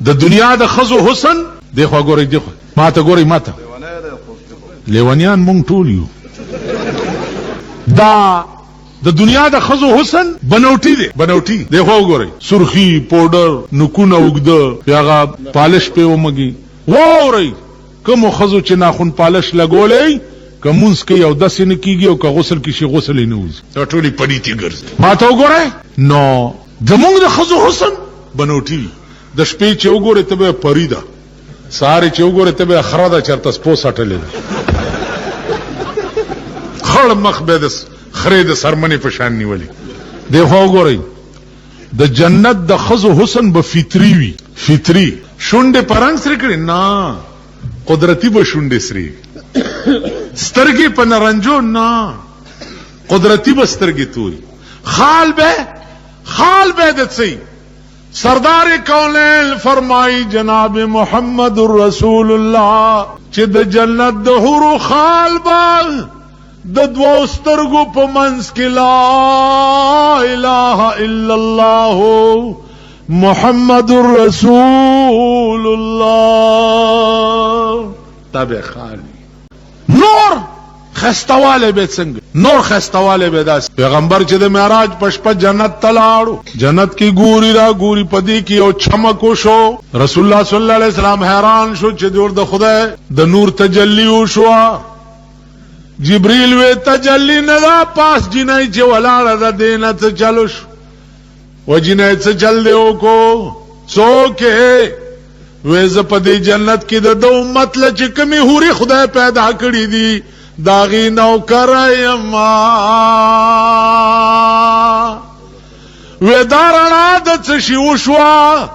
د دنیا د خزو حسن دیخوا ګورئ دیخوا ماته ګورئ ماته لیونیان مونږ ټول یو دا د دنیا د خزو حسن بنوټی دی بنوټی دیخوا وګورئ سرخی پاوډر نکونه وګده هغه پالش په ومږي وورئ کوم خزو چې ناخن پالش لګولې کومونس کې یو داسې نه کیږي او که غسل کې شي غسل نه وځي دا ټولې پلیتي ګرځي ماته وګورئ نو زمونږ د خزو حسن بنوټی د شپې چې وګورئ ته به پریده ساره چې وګورئ ته به خره ده چرته سپو سټلې خړ مخ به د خره د سرمنې په شان نیولې دیخوا وګورئ د جنت د خزو حسن به فطری وي فطری شونډې پرنګ سره کړي نه قدرتی به شونډې سری سترګې په نرنجو نه قدرتی به سترګې توي خال به د څه سردار کونین فرمائی جناب محمد رسول اللہ چې د جنت د حورو خال با د دوو سترګو په منځ کې لا اله الا الله محمد رسول الله تابع خال نور خستواله به څنګه نور خستواله به داس پیغمبر چې د معراج پشپ جنت تلاړو جنت کی ګوري را ګوري پدی کی او چمکو شو رسول الله صلی الله علیه وسلم حیران شو چې دور د خدای د نور تجلی وشو جبريل وی تجلی نه دا پاس جنای چې ولاړه ده دینه ته چلو شو و جنای څه چل دیو کو څوکه وې ز په دې جنت کې د امت له چې کمی هوري خدای پیدا کړی دي داغی نوکر یما ویدارنا دا چشی وشوا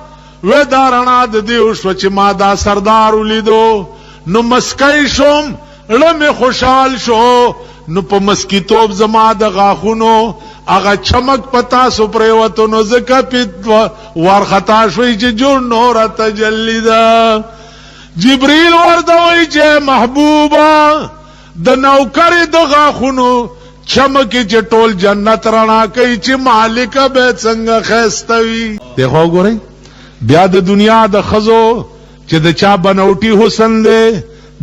ویدارنا دا دی وشوا چی ما دا سردارو لیدو نو مسکی شم لمی خوشحال شو نو پا مسکی توب زما دا غاخونو اگا چمک پتا سو پریوتو نو زکا پیت وارخطا شوی چی جور نورا تجلی دا جبریل وردوی چی محبوبا د نوکر د غاخونو چمکی چې ټول جنت رڼا کوي چې مالک به څنګه خستوي دیخوا وګورئ بیا د دنیا د خزو چې د چا بنوټي حسن دی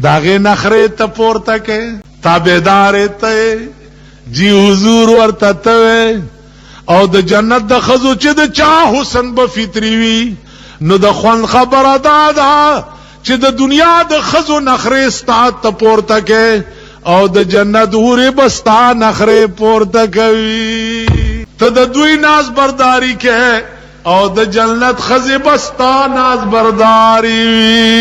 داغه نخره ته پورته کې تابعدار ته جی حضور ورته ته او د جنت د خزو چې د چا حسن به فطری وي نو د خوان خبره ده چې د دنیا د خزو نخره ستات ته پورته کې او د جنت حوری بستا نخره پورته کوي ته د دوی ناز برداری کې او د جنت خزی بستا ناز برداری